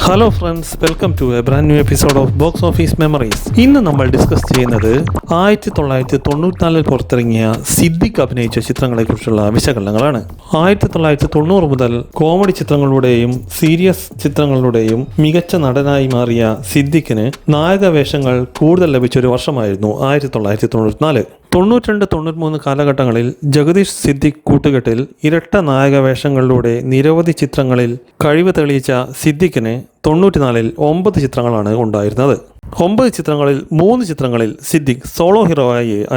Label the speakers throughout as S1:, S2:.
S1: Hello friends, welcome to a brand new episode of box office memories. ഇന്ന് നമ്മൾ discuss ചെയ്യുന്നത് 1994 പുറത്തിറങ്ങിയ സിദ്ദിഖ് അഭിനയിച്ച ചിത്രങ്ങളെക്കുറിച്ചുള്ള വിശകലനങ്ങളാണ്. 1990 മുതൽ കോമഡി ചിത്രങ്ങളിലൂടെയും സീരിയസ് ചിത്രങ്ങളിലൂടെയും മികച്ച നടനായി മാറിയ സിദ്ദിഖിന് നായക വേഷങ്ങൾ കൂടുതൽ ലഭിച്ച ഒരു വർഷമായിരുന്നു 1994. 92-93 കാലഘട്ടങ്ങളിൽ ജഗദീഷ് സിദ്ദിഖ് കൂട്ടുകെട്ടിൽ ഇരട്ട നായക വേഷങ്ങളിലൂടെ നിരവധി ചിത്രങ്ങളിൽ കഴിവ് തെളിയിച്ച സിദ്ദിഖിന് 94-ൽ 9 ചിത്രങ്ങളാണ് ഉണ്ടായിരുന്നത്. 9 ചിത്രങ്ങളിൽ 3 ചിത്രങ്ങളിൽ സിദ്ദിഖ് സോളോ ഹീറോ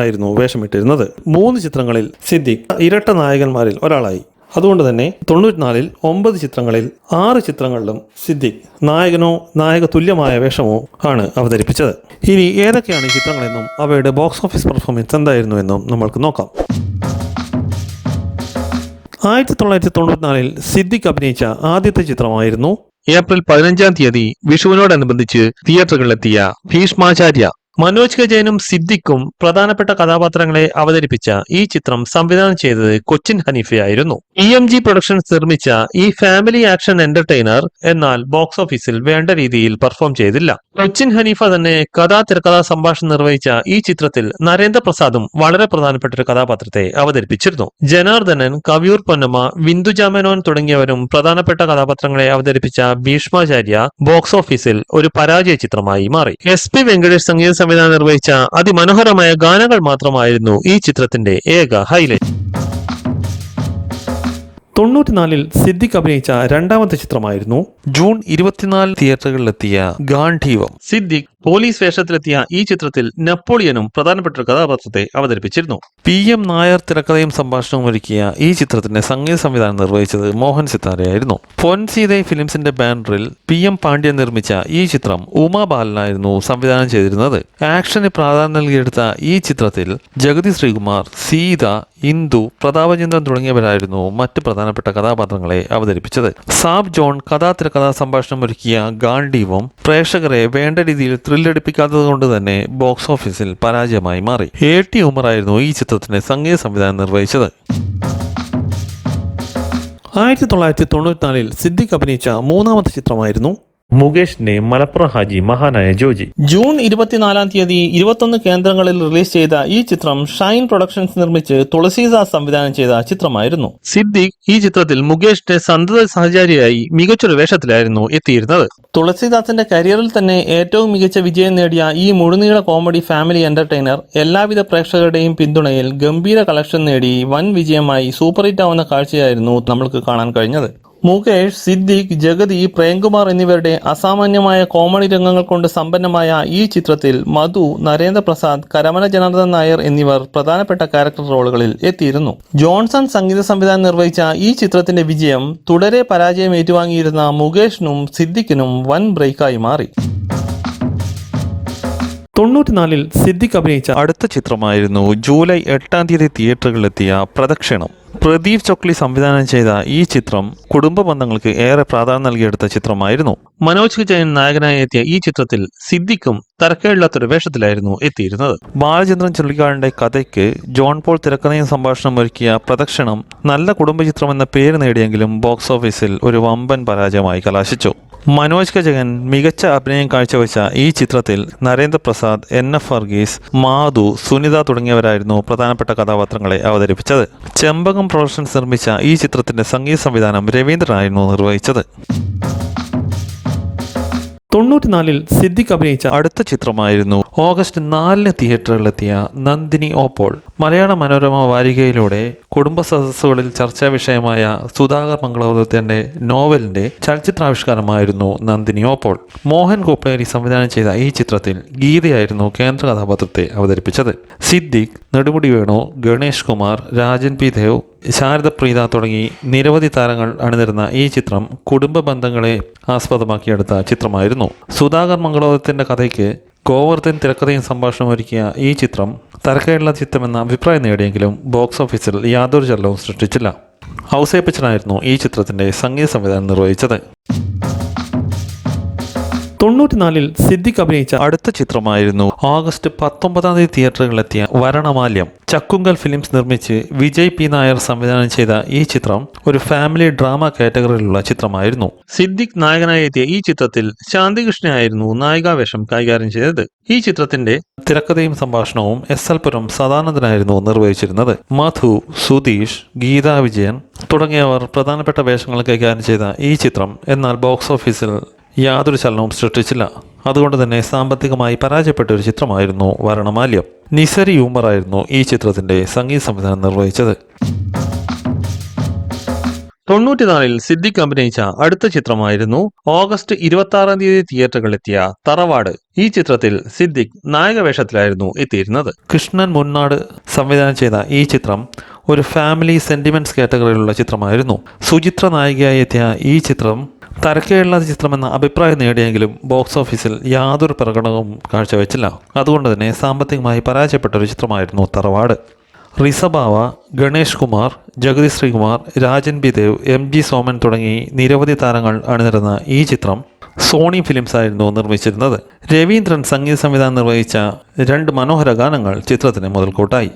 S1: ആയിരുന്നു വേഷമിട്ടിരുന്നത്. 3 ചിത്രങ്ങളിൽ സിദ്ദിഖ് ഇരട്ട നായകന്മാരിൽ ഒരാളായി. അതുകൊണ്ട് തന്നെ 94-ൽ 9 ചിത്രങ്ങളിൽ 6 ചിത്രങ്ങളിലും സിദ്ദിഖ് നായകനോ നായക തുല്യമായ വേഷമോ ആണ് അവതരിപ്പിച്ചത്. ഇനി ഏതൊക്കെയാണ് ഈ ചിത്രങ്ങളെന്നും അവയുടെ ബോക്സ് ഓഫീസ് പെർഫോമൻസ് എന്തായിരുന്നു എന്നും നമ്മൾക്ക് നോക്കാം. 1994-ൽ സിദ്ദിഖ് അഭിനയിച്ച ആദ്യത്തെ ചിത്രമായിരുന്നു ഏപ്രിൽ 15 വിഷുവിനോടനുബന്ധിച്ച് തിയേറ്ററുകളിലെത്തിയ ഭീഷ്മാചാര്യ. മനോജ് കെ ജയനും സിദ്ദിഖും പ്രധാനപ്പെട്ട കഥാപാത്രങ്ങളെ അവതരിപ്പിച്ച ഈ ചിത്രം സംവിധാനം ചെയ്തത് കൊച്ചിൻ ഹനീഫയായിരുന്നു. EMG പ്രൊഡക്ഷൻസ് നിർമ്മിച്ച ഈ ഫാമിലി ആക്ഷൻ എന്റർടൈനർ എന്നാൽ ബോക്സ് ഓഫീസിൽ വേണ്ട രീതിയിൽ പെർഫോം ചെയ്തില്ല. കൊച്ചിൻ ഹനീഫ തന്നെ തിരക്കഥാ സംഭാഷണം നിർവഹിച്ച ഈ ചിത്രത്തിൽ നരേന്ദ്രപ്രസാദും വളരെ പ്രധാനപ്പെട്ട ഒരു കഥാപാത്രത്തെ അവതരിപ്പിച്ചിരുന്നു. ജനാർദ്ദനൻ, കവിയൂർ പൊന്നമ്മ, വിന്ദുജാമേനോൻ തുടങ്ങിയവരും പ്രധാനപ്പെട്ട കഥാപാത്രങ്ങളെ അവതരിപ്പിച്ച ഭീഷ്മാചാര്യ ബോക്സ് ഓഫീസിൽ ഒരു പരാജയ ചിത്രമായി മാറി. SP വെങ്കടേഷ് സംഗീത സംവിധാനം നിർവഹിച്ച അതിമനോഹരമായ ഗാനങ്ങൾ മാത്രമായിരുന്നു ഈ ചിത്രത്തിന്റെ ഏക ഹൈലൈറ്റ്. 94-ൽ സിദ്ദിഖ് അഭിനയിച്ച രണ്ടാമത്തെ ചിത്രമായിരുന്നു ജൂൺ 24 തിയേറ്ററുകളിലെത്തിയ ഗാന്ധീവം. സിദ്ദിഖ് പോലീസ് വേഷത്തിലെത്തിയ ഈ ചിത്രത്തിൽ നെപ്പോളിയനും പ്രധാനപ്പെട്ട ഒരു കഥാപാത്രത്തെ അവതരിപ്പിച്ചിരുന്നു. PM നായർ തിരക്കഥയും സംഭാഷണവും ഒരുക്കിയ ഈ ചിത്രത്തിന്റെ സംഗീത സംവിധാനം നിർവഹിച്ചത് മോഹൻ സിത്താരയായിരുന്നു. പൊൻസീതേ ഫിലിംസിന്റെ ബാനറിൽ PM പാണ്ഡ്യൻ നിർമ്മിച്ച ഈ ചിത്രം ഉമാ ബാലനായിരുന്നു സംവിധാനം ചെയ്തിരുന്നത്. ആക്ഷന് പ്രാധാന്യം നൽകിയെടുത്ത ഈ ചിത്രത്തിൽ ജഗതി ശ്രീകുമാർ, സീത, ഇന്ദു, പ്രതാപചന്ദ്രൻ തുടങ്ങിയവരായിരുന്നു മറ്റ് പ്രധാനപ്പെട്ട കഥാപാത്രങ്ങളെ അവതരിപ്പിച്ചത്. സാബ് ജോൺ തിരക്കഥാ സംഭാഷണം ഒരുക്കിയ ഗാന്ധീവം പ്രേക്ഷകരെ വേണ്ട രീതിയിൽ ത്രില്ലടിപ്പിക്കാത്തത് കൊണ്ട് തന്നെ ബോക്സ് ഓഫീസിൽ പരാജയമായി മാറി. AT ഉമറായിരുന്നു ഈ ചിത്രത്തിന്റെ സംഗീത സംവിധാനം നിർവഹിച്ചത്. 1994-ൽ സിദ്ദിഖ് അഭിനയിച്ച മൂന്നാമത്തെ ചിത്രമായിരുന്നു മുകേഷിന്റെ മലപ്പുറം ഹാജി മഹാനായ ജോജി. ജൂൺ 24 21 കേന്ദ്രങ്ങളിൽ റിലീസ് ചെയ്ത ഈ ചിത്രം ഷൈൻ പ്രൊഡക്ഷൻസ് നിർമ്മിച്ച് തുളസീദാസ് സംവിധാനം ചെയ്ത ചിത്രമായിരുന്നു. സിദ്ദിഖ് ഈ ചിത്രത്തിൽ മുകേഷിന്റെ സന്തത സഹചാരിയായി മികച്ചൊരു വേഷത്തിലായിരുന്നു എത്തിയിരുന്നത്. തുളസീദാസിന്റെ കരിയറിൽ തന്നെ ഏറ്റവും മികച്ച വിജയം നേടിയ ഈ മുഴുനീള കോമഡി ഫാമിലി എന്റർടൈനർ എല്ലാവിധ പ്രേക്ഷകരുടെയും പിന്തുണയിൽ ഗംഭീര കളക്ഷൻ നേടി വൻ വിജയമായി സൂപ്പർ ഹിറ്റ് ആവുന്ന കാഴ്ചയായിരുന്നു നമ്മൾക്ക് കാണാൻ കഴിഞ്ഞത്. മുകേഷ്, സിദ്ദിഖ്, ജഗതി, പ്രേംകുമാർ എന്നിവരുടെ അസാമാന്യമായ കോമഡി രംഗങ്ങൾ കൊണ്ട് സമ്പന്നമായ ഈ ചിത്രത്തിൽ മധു, നരേന്ദ്രപ്രസാദ്, കരമന ജനാർദ്ദൻ നായർ എന്നിവർ പ്രധാനപ്പെട്ട ക്യാരക്ടർ റോളുകളിൽ എത്തിയിരുന്നു. ജോൺസൺ സംഗീത സംവിധാനം നിർവഹിച്ച ഈ ചിത്രത്തിന്റെ വിജയം തുടരെ പരാജയം ഏറ്റുവാങ്ങിയിരുന്ന മുകേഷിനും സിദ്ദിഖിനും വൻ ബ്രേക്കായി മാറി. 94-ൽ സിദ്ദിഖ് അഭിനയിച്ച അടുത്ത ചിത്രമായിരുന്നു ജൂലൈ 8 തിയേറ്ററുകളിലെത്തിയ പ്രദക്ഷിണം. പ്രദീപ് ചൊക്ലി സംവിധാനം ചെയ്ത ഈ ചിത്രം കുടുംബ ബന്ധങ്ങൾക്ക് ഏറെ പ്രാധാന്യം നൽകിയെടുത്ത ചിത്രമായിരുന്നു. മനോജ് ജയൻ നായകനായി എത്തിയ ഈ ചിത്രത്തിൽ സിദ്ദിഖും തരക്കേടില്ലാത്തൊരു വേഷത്തിലായിരുന്നു എത്തിയിരുന്നത്. ബാലചന്ദ്രൻ ചുള്ളിക്കാടിന്റെ കഥയ്ക്ക് ജോൺ പോൾ തിരക്കഥയും സംഭാഷണം ഒരുക്കിയ പ്രദക്ഷിണം നല്ല കുടുംബചിത്രം എന്ന പേര് നേടിയെങ്കിലും ബോക്സ് ഓഫീസിൽ ഒരു വമ്പൻ പരാജയമായി കലാശിച്ചു. മനോജ് കെ ജയൻ മികച്ച അഭിനയം കാഴ്ചവെച്ച ഈ ചിത്രത്തിൽ നരേന്ദ്രപ്രസാദ്, NF വർഗീസ്, മാധു, സുനിത തുടങ്ങിയവരായിരുന്നു പ്രധാനപ്പെട്ട കഥാപാത്രങ്ങളെ അവതരിപ്പിച്ചത്. ചെമ്പകം പ്രൊഡക്ഷൻസ് നിർമ്മിച്ച ഈ ചിത്രത്തിന്റെ സംഗീത സംവിധാനം രവീന്ദ്രനായിരുന്നു നിർവഹിച്ചത്. 94-ൽ സിദ്ദിഖ് അഭിനയിച്ച അടുത്ത ചിത്രമായിരുന്നു ഓഗസ്റ്റ് 4 തിയേറ്ററുകളിലെത്തിയ നന്ദിനി ഓപ്പോൾ. മലയാള മനോരമ വാരികയിലൂടെ കുടുംബ സദസ്സുകളിൽ ചർച്ചാ വിഷയമായ സുധാകർ മംഗളോദയത്തിന്റെ നോവലിന്റെ ചലച്ചിത്രാവിഷ്കാരമായിരുന്നു നന്ദിനി ഓപ്പോൾ. മോഹൻ കോപ്ലേരി സംവിധാനം ചെയ്ത ഈ ചിത്രത്തിൽ ഗീതയായിരുന്നു കേന്ദ്ര കഥാപാത്രത്തെ അവതരിപ്പിച്ചത്. സിദ്ദിഖ്, നെടുമുടി വേണു, ഗണേഷ് കുമാർ, രാജൻ P. ദേവ്, ശാരദപ്രീത തുടങ്ങി നിരവധി താരങ്ങൾ അണിനിരുന്ന ഈ ചിത്രം കുടുംബ ബന്ധങ്ങളെ ആസ്പദമാക്കിയെടുത്ത ചിത്രമായിരുന്നു. സുധാകർ മംഗളോദയത്തിന്റെ കഥയ്ക്ക് ഗോവർദ്ധൻ തിരക്കഥയും സംഭാഷണം ഒരുക്കിയ ഈ ചിത്രം തരക്കേടുള്ള ചിത്രമെന്ന അഭിപ്രായം നേടിയെങ്കിലും ബോക്സ് ഓഫീസിൽ യാതൊരു ചലനവും സൃഷ്ടിച്ചില്ല. ഔസേപ്പച്ചനായിരുന്നു ഈ ചിത്രത്തിന്റെ സംഗീത സംവിധാനം നിർവഹിച്ചത്. തൊണ്ണൂറ്റിനാലിൽ സിദ്ദിഖ് അഭിനയിച്ച അടുത്ത ചിത്രമായിരുന്നു ഓഗസ്റ്റ് 19 തിയേറ്ററുകളിലെത്തിയ വരണമാല്യം. ചക്കുങ്കൽ ഫിലിംസ് നിർമ്മിച്ച് വിജയ് പി നായർ സംവിധാനം ചെയ്ത ഈ ചിത്രം ഒരു ഫാമിലി ഡ്രാമ കാറ്റഗറിയിലുള്ള ചിത്രമായിരുന്നു. സിദ്ദിഖ് നായകനായി എത്തിയ ഈ ചിത്രത്തിൽ ശാന്തികൃഷ്ണയായിരുന്നു നായികാവേഷം കൈകാര്യം ചെയ്തത്. ഈ ചിത്രത്തിന്റെ തിരക്കഥയും സംഭാഷണവും SL പുരം സദാനന്ദനായിരുന്നു നിർവഹിച്ചിരുന്നത്. മധു, സുധീഷ്, ഗീതാ വിജയൻ തുടങ്ങിയവർ പ്രധാനപ്പെട്ട വേഷങ്ങൾ കൈകാര്യം ചെയ്ത ഈ ചിത്രം എന്നാൽ ബോക്സ് ഓഫീസിൽ യാതൊരു ചലനവും സൃഷ്ടിച്ചില്ല. അതുകൊണ്ട് തന്നെ സാമ്പത്തികമായി പരാജയപ്പെട്ട ഒരു ചിത്രമായിരുന്നു വരണമാല്യം. നിസരി യൂമറായിരുന്നു ഈ ചിത്രത്തിന്റെ സംഗീത സംവിധാനം നിർവഹിച്ചത്. 94-ൽ സിദ്ദിഖ് അഭിനയിച്ച അടുത്ത ചിത്രമായിരുന്നു ഓഗസ്റ്റ് 26 തിയേറ്ററുകളിലെത്തിയ തറവാട്. ഈ ചിത്രത്തിൽ സിദ്ദിഖ് നായക വേഷത്തിലായിരുന്നു എത്തിയിരുന്നത്. കൃഷ്ണൻ മുന്നാട് സംവിധാനം ചെയ്ത ഈ ചിത്രം ഒരു ഫാമിലി സെന്റിമെന്റ്സ് കാറ്റഗറിയിലുള്ള ചിത്രമായിരുന്നു. സുചിത്ര നായികയായി എത്തിയ ഈ ചിത്രം തരക്കേടില്ലാത്ത ചിത്രമെന്ന അഭിപ്രായം നേടിയെങ്കിലും ബോക്സ് ഓഫീസിൽ യാതൊരു പ്രകടനവും കാഴ്ചവെച്ചില്ല. അതുകൊണ്ട് തന്നെ സാമ്പത്തികമായി പരാജയപ്പെട്ട ഒരു ചിത്രമായിരുന്നു തറവാട്. റിസബാവ, ഗണേഷ് കുമാർ, ജഗതി ശ്രീകുമാർ, രാജൻ ബി ദേവ്, MG സോമൻ തുടങ്ങി നിരവധി താരങ്ങൾ അണിനിരന്ന ഈ ചിത്രം സോണി ഫിലിംസ് ആയിരുന്നു നിർമ്മിച്ചിരുന്നത്. രവീന്ദ്രൻ സംഗീത സംവിധാനം നിർവഹിച്ച 2 മനോഹര ഗാനങ്ങൾ ചിത്രത്തിന് മുതൽക്കൂട്ടായി.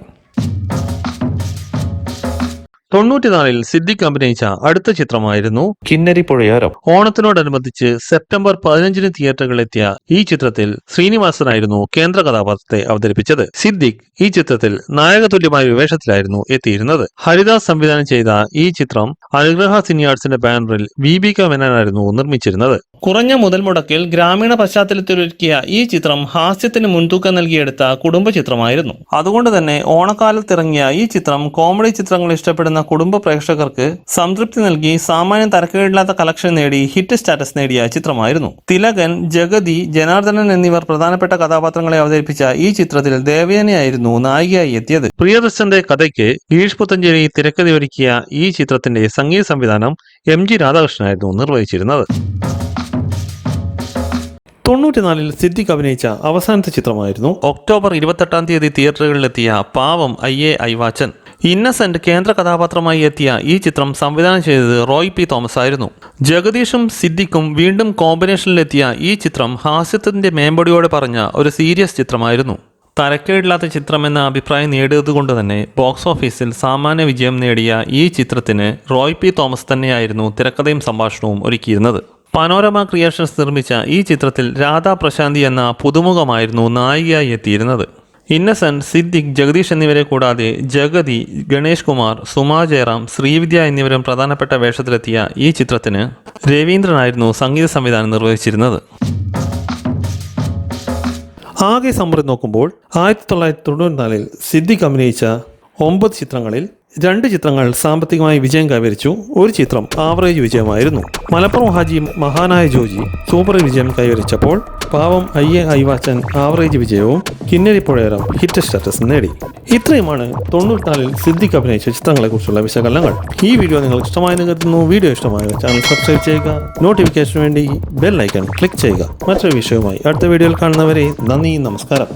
S1: 94-ൽ സിദ്ദിഖ് അഭിനയിച്ച അടുത്ത ചിത്രമായിരുന്നു കിന്നരി പുഴയോരം. ഓണത്തിനോടനുബന്ധിച്ച് സെപ്റ്റംബർ 15 തിയേറ്ററുകളിലെത്തിയ ഈ ചിത്രത്തിൽ ശ്രീനിവാസനായിരുന്നു കേന്ദ്ര കഥാപാത്രത്തെ അവതരിപ്പിച്ചത്. സിദ്ദിഖ് ഈ ചിത്രത്തിൽ നായകതുല്യമായ വേഷത്തിലായിരുന്നു എത്തിയിരുന്നത്. ഹരിദാസ് സംവിധാനം ചെയ്ത ഈ ചിത്രം അനുഗ്രഹ സിനിയാർട്സിന്റെ ബാനറിൽ VBK മേനോനായിരുന്നു നിർമ്മിച്ചിരുന്നത്. കുറഞ്ഞ മുതൽ മുടക്കിൽ ഗ്രാമീണ പശ്ചാത്തലത്തിലൊരുക്കിയ ഈ ചിത്രം ഹാസ്യത്തിന് മുൻതൂക്കം നൽകിയെടുത്ത കുടുംബ ചിത്രമായിരുന്നു. അതുകൊണ്ട് തന്നെ ഓണക്കാലത്തിറങ്ങിയ ഈ ചിത്രം കോമഡി ചിത്രങ്ങൾ ഇഷ്ടപ്പെടുന്ന കുടുംബ പ്രേക്ഷകർക്ക് സംതൃപ്തി നൽകി സാമാന്യം തരക്കേടില്ലാത്ത കളക്ഷൻ നേടി ഹിറ്റ് സ്റ്റാറ്റസ് നേടിയ ചിത്രമായിരുന്നു. തിലകൻ, ജഗതി, ജനാർദ്ദനൻ എന്നിവർ പ്രധാനപ്പെട്ട കഥാപാത്രങ്ങളെ അവതരിപ്പിച്ച ഈ ചിത്രത്തിൽ ദേവയാനിയായിരുന്നു നായികയായി എത്തിയത്. പ്രിയദർശന്റെ കഥയ്ക്ക് ഗിരീഷ് പുത്തഞ്ചേരി തിരക്കഥയൊരുക്കിയ ഈ ചിത്രത്തിന്റെ സംഗീത സംവിധാനം MG രാധാകൃഷ്ണനായിരുന്നു നിർവഹിച്ചിരുന്നത്. 94-ൽ സിദ്ദിഖ് അഭിനയിച്ച അവസാനത്തെ ചിത്രമായിരുന്നു ഒക്ടോബർ 28 തിയേറ്ററുകളിലെത്തിയ പാവം അയ്യേ ഐവാച്ചൻ. ഇന്നസെന്റ് കേന്ദ്ര കഥാപാത്രമായി എത്തിയ ഈ ചിത്രം സംവിധാനം ചെയ്തത് റോയ് P. തോമസ് ആയിരുന്നു. ജഗദീഷും സിദ്ദിഖും വീണ്ടും കോമ്പിനേഷനിലെത്തിയ ഈ ചിത്രം ഹാസ്യത്തിന്റെ മേമ്പൊടിയോടെ പറഞ്ഞ ഒരു സീരിയസ് ചിത്രമായിരുന്നു. തരക്കേടില്ലാത്ത ചിത്രമെന്ന അഭിപ്രായം നേടിയതുകൊണ്ട് തന്നെ ബോക്സ് ഓഫീസിൽ സാമാന്യ വിജയം നേടിയ ഈ ചിത്രത്തിന് റോയ് P. തോമസ് തന്നെയായിരുന്നു തിരക്കഥയും സംഭാഷണവും ഒരുക്കിയിരുന്നത്. പനോരമ ക്രിയേഷൻസ് നിർമ്മിച്ച ഈ ചിത്രത്തിൽ രാധാ പ്രശാന്തി എന്ന പുതുമുഖമായിരുന്നു നായികയായി എത്തിയിരുന്നത്. ഇന്നസെന്റ്, സിദ്ദിഖ്, ജഗദീഷ് എന്നിവരെ കൂടാതെ ജഗതി, ഗണേഷ് കുമാർ, സുമാ ജയറാം, ശ്രീവിദ്യ എന്നിവരും പ്രധാനപ്പെട്ട വേഷത്തിലെത്തിയ ഈ ചിത്രത്തിന് രവീന്ദ്രനായിരുന്നു സംഗീത സംവിധാനം നിർവഹിച്ചിരുന്നത്. ആകെ സമ്മറി നോക്കുമ്പോൾ 1994-ൽ സിദ്ദിഖ് അഭിനയിച്ച 9 ചിത്രങ്ങളിൽ 2 ചിത്രങ്ങൾ സാമ്പത്തികമായി വിജയം കൈവരിച്ചു. ഒരു ചിത്രം ആവറേജ് വിജയമായിരുന്നു. മലപ്പുറം ഹാജി, മഹാനായ ജോജി സൂപ്പർ വിജയം കൈവരിച്ചപ്പോൾ പാവം അയ്യേ ഐവാച്ചൻ ആവറേജ് വിജയവും കിന്നരി പുഴയോരം ഹിറ്റ് സ്റ്റാറ്റസ് നേടി. ഇത്രയുമാണ് 94-ൽ സിദ്ദിഖ് അഭിനയിച്ച ചിത്രങ്ങളെക്കുറിച്ചുള്ള വിശകലനങ്ങൾ. ഈ വീഡിയോ നിങ്ങൾക്ക് ഇഷ്ടമായെന്ന് കരുതുന്നു. വീഡിയോ ഇഷ്ടമായ ചാനൽ സബ്സ്ക്രൈബ് ചെയ്യുക. നോട്ടിഫിക്കേഷന് വേണ്ടി ബെൽ ഐക്കൺ ക്ലിക്ക് ചെയ്യുക. മറ്റൊരു വിഷയവുമായി അടുത്ത വീഡിയോയിൽ കാണുന്നവരെ നന്ദി, നമസ്കാരം.